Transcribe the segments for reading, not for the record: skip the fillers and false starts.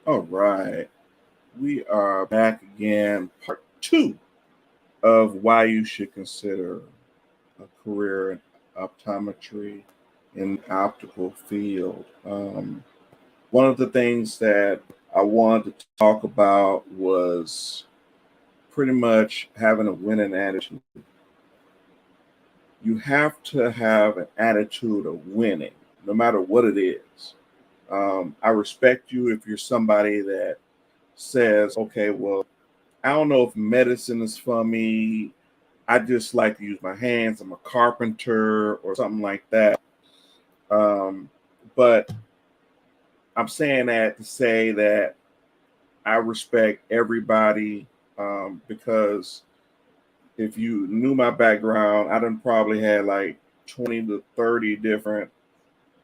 All right, we are back again, part two of why you should consider a career in optometry in the optical field. One of the things that I wanted to talk about was pretty much having a winning attitude. You have to have an attitude of winning, no matter what it is. I respect you if you're somebody that says, okay, well, I don't know if medicine is for me. I just like to use my hands. I'm a carpenter or something like that. Um, but I'm saying that to say that I respect everybody because if you knew my background, I done probably had like 20 to 30 different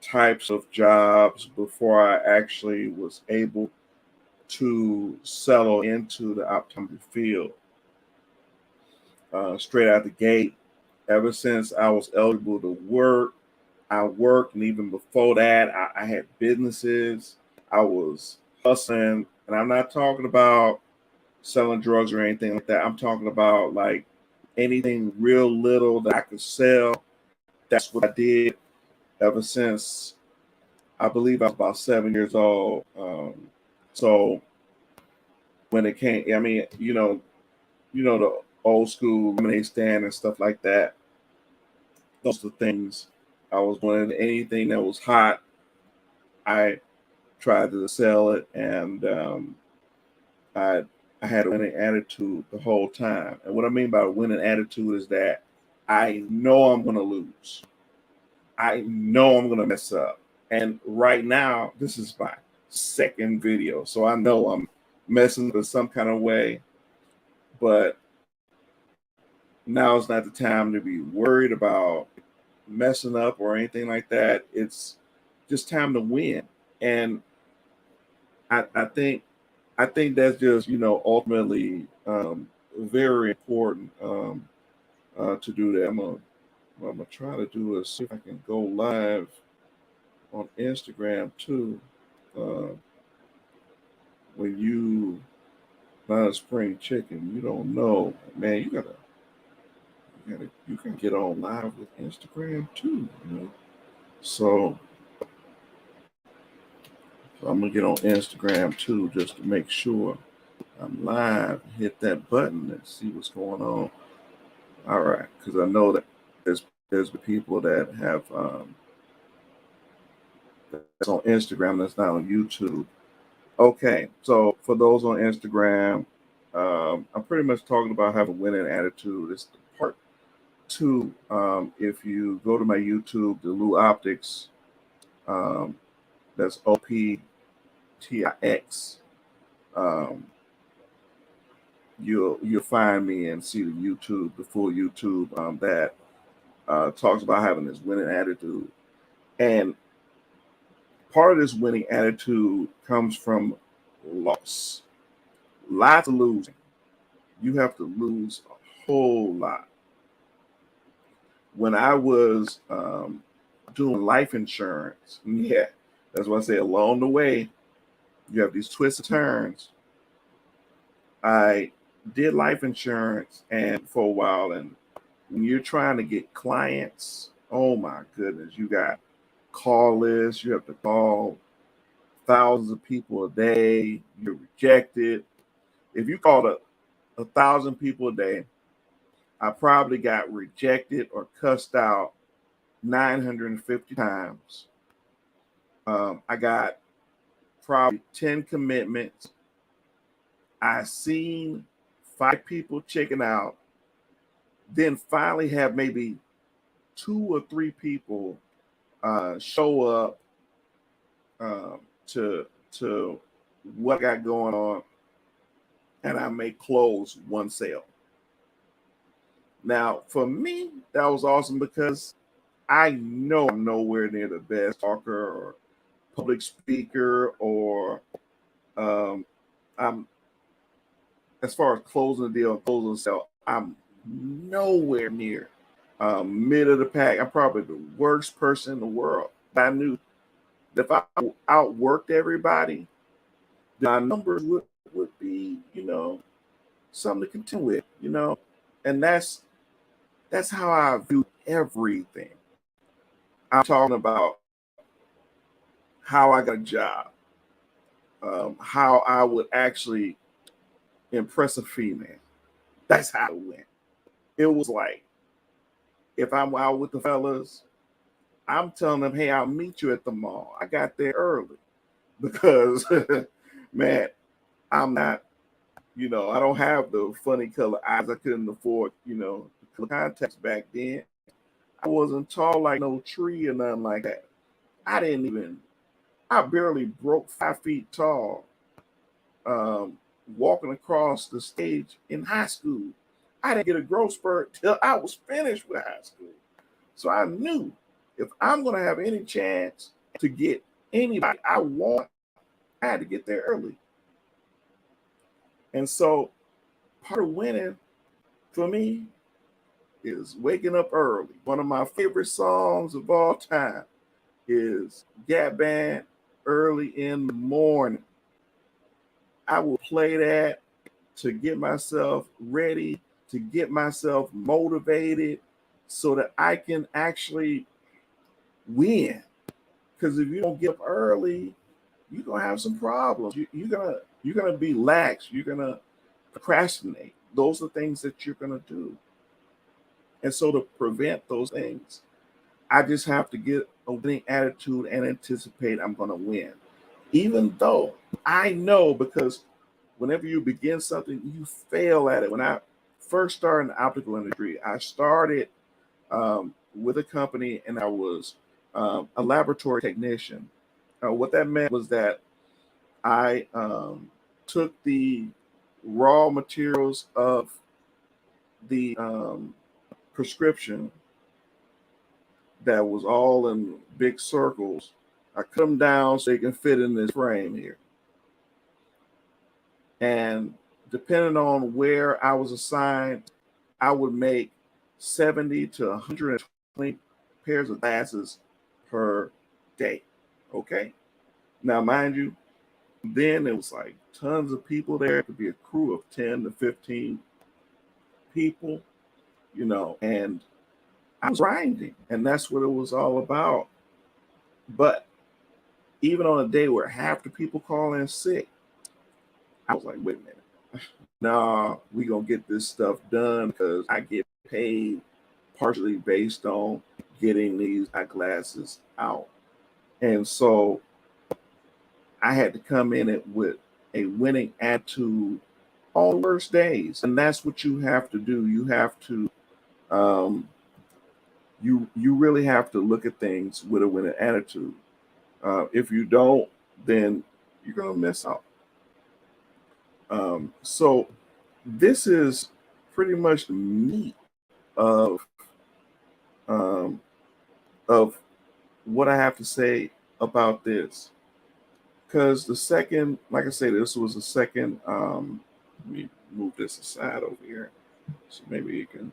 types of jobs before I actually was able to settle into the optometry field. Straight out the gate, ever since I was eligible to work, I worked, and even before that, I had businesses. I was hustling, and I'm not talking about selling drugs or anything like that. I'm talking about like anything real little that I could sell. That's what I did ever since I believe I was about 7 years old. So when it came, I mean, the old school lemonade stand and stuff like that. Those are the things I was doing. Anything that was hot, I tried to sell it, and I I had a winning attitude the whole time. And what I mean by a winning attitude is that I know I'm going to lose. I know I'm going to mess up. And right now, this is my second video, so I know I'm messing up in some kind of way. But now is not the time to be worried about messing up or anything like that. It's just time to win. And I think I think that's just ultimately very important to do that. What I'm gonna try to do is see if I can go live on Instagram too. Uh, when you not a spring chicken, you don't know, man. You can get on live with Instagram too. So, so I'm gonna get on Instagram too just to make sure I'm live. Hit that button and see what's going on. All right, because I know that there's people that have that's on Instagram that's not on YouTube. Okay, so for those on Instagram, I'm pretty much talking about having a winning attitude. It's the part two. If you go to my YouTube, the Lou Optics, um, that's OPTIX. Um, you'll find me and see the full YouTube that talks about having this winning attitude. And part of this winning attitude comes from loss. Lots of losing. You have to lose a whole lot. When I was doing life insurance, yeah, that's what I say. Along the way, you have these twists and turns. I did life insurance and for a while, and when you're trying to get clients, oh my goodness, you got call lists. You have to call thousands of people a day. You're rejected. If you called a thousand people a day, I probably got rejected or cussed out 950 times. I got probably 10 commitments. I seen five people checking out, then finally have maybe two or three people show up to what I got going on, and I may close one sale. Now, for me, that was awesome because I know I'm nowhere near the best talker or public speaker, or um, I'm as far as closing the deal and closing the sale, I'm nowhere near mid of the pack. I'm probably the worst person in the world. I knew that if I outworked everybody, my numbers would be, something to contend with, and that's how I view everything. I'm talking about how I got a job, how I would actually impress a female. That's how it went. It was like, if I'm out with the fellas, I'm telling them, hey, I'll meet you at the mall. I got there early because, man, I'm not, I don't have the funny color eyes. I couldn't afford, the contacts back then. I wasn't tall like no tree or nothing like that. I barely broke 5 feet tall, um, walking across the stage in high school. I didn't get a growth spurt till I was finished with high school. So I knew if I'm going to have any chance to get anybody I want, I had to get there early. And so part of winning for me is waking up early. One of my favorite songs of all time is Gap Band, Early in the Morning. I will play that to get myself ready, to get myself motivated so that I can actually win. Because if you don't get up early, you're gonna have some problems. You're gonna be lax. You're gonna procrastinate. Those are things that you're gonna do. And so to prevent those things, I just have to get a winning attitude and anticipate I'm gonna win. Even though I know, because whenever you begin something, you fail at it. When I first started in the optical industry, I started with a company and I was a laboratory technician. What that meant was that I took the raw materials of the prescription that was all in big circles. I cut them down so they can fit in this frame here. And depending on where I was assigned, I would make 70 to 120 pairs of glasses per day. Okay. Now, mind you, then it was like tons of people there. It could be a crew of 10 to 15 people, and I was grinding, and that's what it was all about. But even on a day where half the people call in sick, I was like, wait a minute. Nah, we gonna get this stuff done because I get paid partially based on getting these eyeglasses out. And so I had to come in it with a winning attitude on the worst days. And that's what you have to do. You have to um you really have to look at things with a winning attitude. If you don't, then you're gonna miss out. So this is pretty much the meat of um, of what I have to say about this. Because the second, like I said, this was the second. Let me move this aside over here, so maybe you can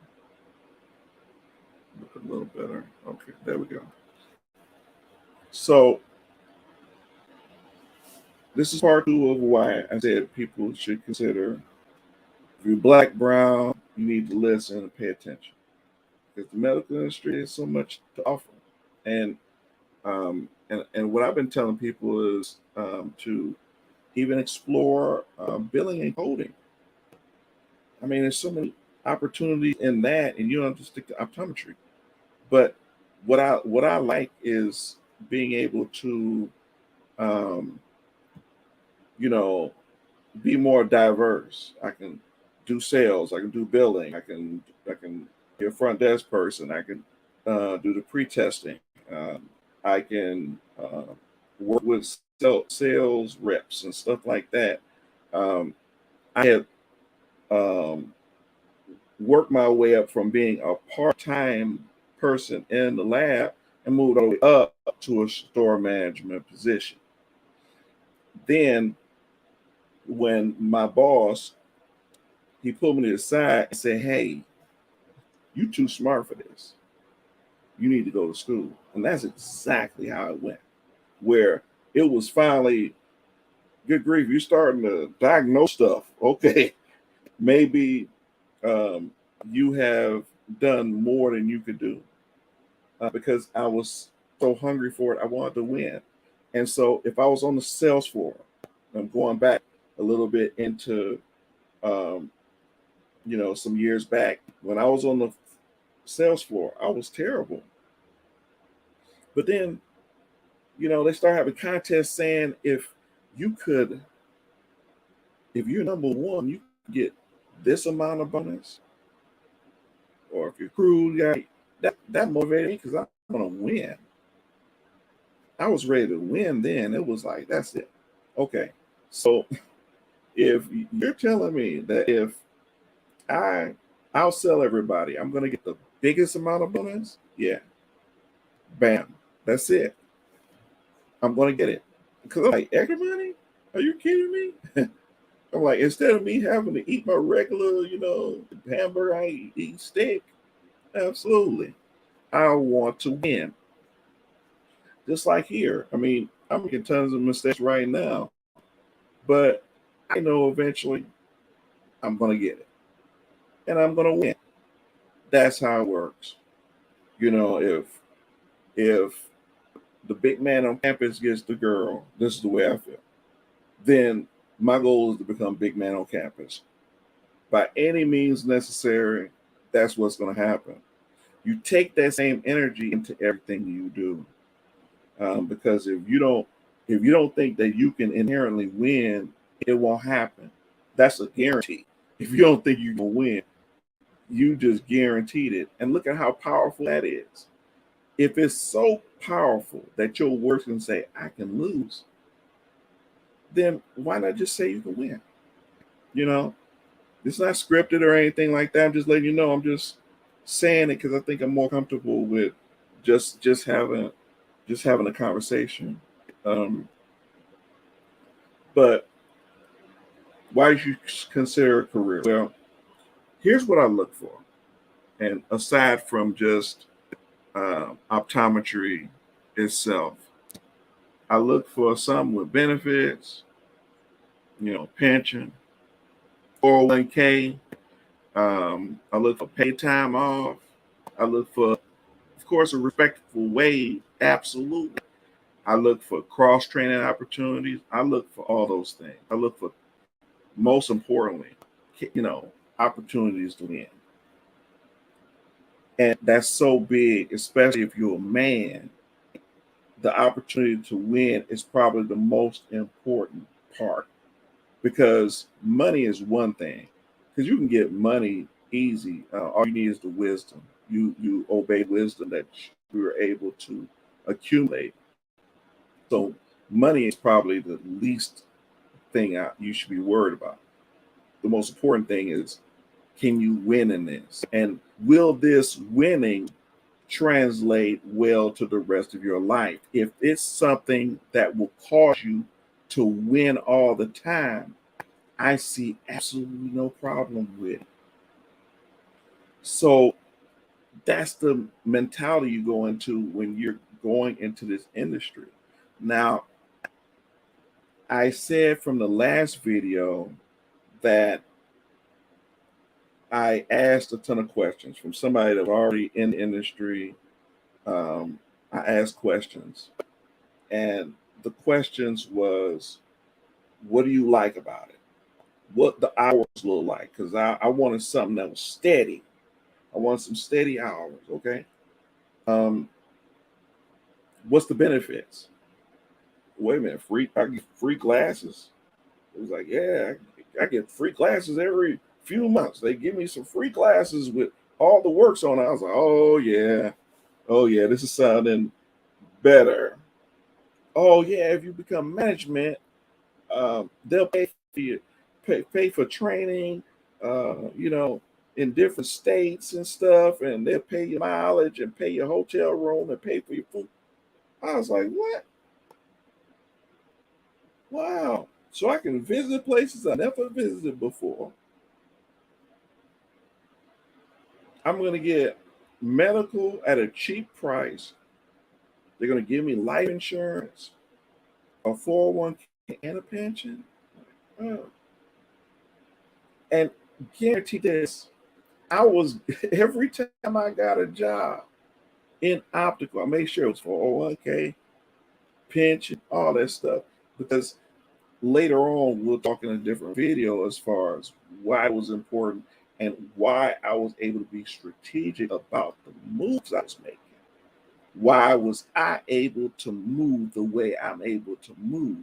look a little better. Okay, there we go. So this is part two of why I said people should consider. If you're black, brown, you need to listen and pay attention because the medical industry has so much to offer. And and what I've been telling people is to even explore billing and coding. I mean, there's so many opportunities in that, and you don't have to stick to optometry. But what I like is being able to, um, you know, be more diverse. I can do sales. I can do billing. I can be a front desk person. I can do the pre-testing. I can work with sales reps and stuff like that. Um, I have um, worked my way up from being a part-time person in the lab and moved all the way up to a store management position. Then when my boss, he pulled me to the side and said, "Hey, you too smart for this. You need to go to school." And that's exactly how it went. Where it was finally good grief, you're starting to diagnose stuff. Okay, maybe um, you have done more than you could do because I was so hungry for it. I wanted to win. And so if I was on the sales floor, I'm going back a little bit into, um, some years back when I was on the sales floor, I was terrible. But then, they start having contests saying you could, if you're number one, you could get this amount of bonus, or if you're crew, that motivated me because I want to win. I was ready to win then. It was like, that's it. Okay. So if you're telling me that if I I'll sell everybody, I'm gonna get the biggest amount of bonus, yeah. Bam. That's it. I'm gonna get it. Because I'm like, extra money? Are you kidding me? I'm like, instead of me having to eat my regular, hamburger, I eat steak. Absolutely. I want to win. Just like here. I mean, I'm making tons of mistakes right now, but I know eventually I'm going to get it and I'm going to win. That's how it works. If the big man on campus gets the girl, this is the way I feel. Then my goal is to become big man on campus. By any means necessary, that's what's going to happen. You take that same energy into everything you do. Because if you don't think that you can inherently win, it won't happen. That's a guarantee. If you don't think you can win, you just guaranteed it. And look at how powerful that is. If it's so powerful that your words can say, I can lose, then why not just say you can win? You know, it's not scripted or anything like that. I'm just letting you know. I'm just saying it because I think I'm more comfortable with just having a conversation. Um, but why did you consider a career? Well, here's what I look for. And aside from just optometry itself, I look for something with benefits, pension, 401k. I look for pay time off. I look for, of course, a respectful wage. Absolutely. I look for cross training opportunities. I look for all those things. I look for, most importantly, opportunities to win. And that's so big, especially if you're a man. The opportunity to win is probably the most important part because money is one thing. Because you can get money easy. All you need is the wisdom. You obey wisdom that you were able to accumulate. So money is probably the least thing you should be worried about. The most important thing is, can you win in this? And will this winning translate well to the rest of your life? If it's something that will cause you to win all the time, I see absolutely no problem with it. So that's the mentality you go into when you're going into this industry. Now, I said from the last video that I asked a ton of questions from somebody that was already in the industry. I asked questions, and the questions was, what do you like about it? What the hours look like? Because I wanted something that was steady. I wanted some steady hours. Okay. Um, what's the benefits? Wait a minute, I get free glasses. It was like, yeah, I get free glasses every few months. They give me some free glasses with all the works on it. I was like, oh yeah, this is sounding better. Oh yeah, if you become management, they'll pay for you, pay for training, in different states and stuff, and they'll pay your mileage and pay your hotel room and pay for your food. I was like, what? Wow. So I can visit places I never visited before. I'm going to get medical at a cheap price. They're going to give me life insurance, a 401k, and a pension. Oh. And guarantee this, I was every time I got a job in optical, I made sure it was for 401k, pension, all that stuff. Because later on, we'll talk in a different video as far as why it was important and why I was able to be strategic about the moves I was making. Why was I able to move the way I'm able to move?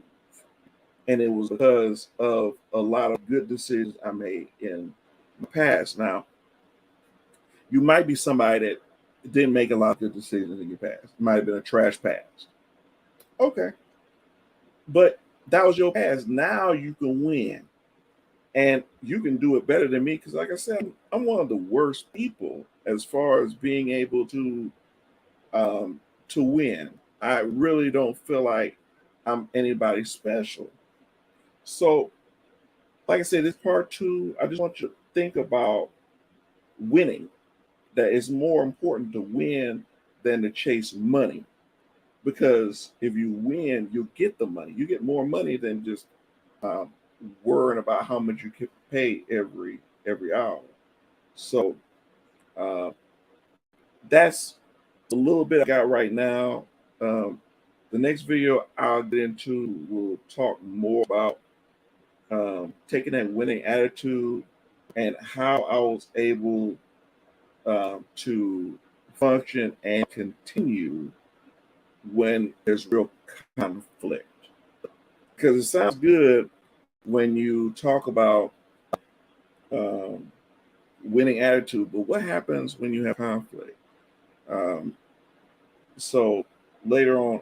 And it was because of a lot of good decisions I made in the past. Now, you might be somebody that didn't make a lot of good decisions in your past. It might have been a trash past. Okay. But that was your past. Now you can win. And you can do it better than me because, like I said, I'm one of the worst people as far as being able to win. I really don't feel like I'm anybody special. So, like I said, this part two, I just want you to think about winning. That it's more important to win than to chase money. Because if you win, you'll get the money. You get more money than just um, worrying about how much you can pay every hour. So uh, that's a little bit I got right now. Um, the next video I'll get into will talk more about taking that winning attitude and how I was able to function and continue when there's real conflict. Because it sounds good when you talk about um, winning attitude, but what happens when you have conflict? Um, so later on,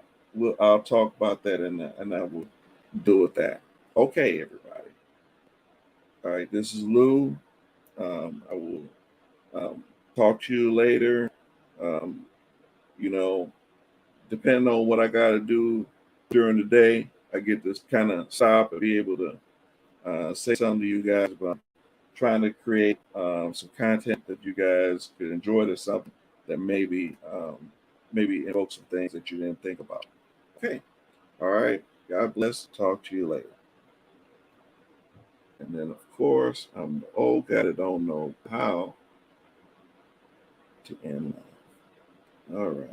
I'll talk about that and I will do with that. Okay, everybody. All right, this is Lou. I will talk to you later. Um, you know, depending on what I got to do during the day, I get to kind of stop and be able to say something to you guys about trying to create some content that you guys could enjoy. That's something that maybe invoke some things that you didn't think about. Okay. All right. God bless. Talk to you later. And then, of course, I'm the old guy that don't know how to end life. All right.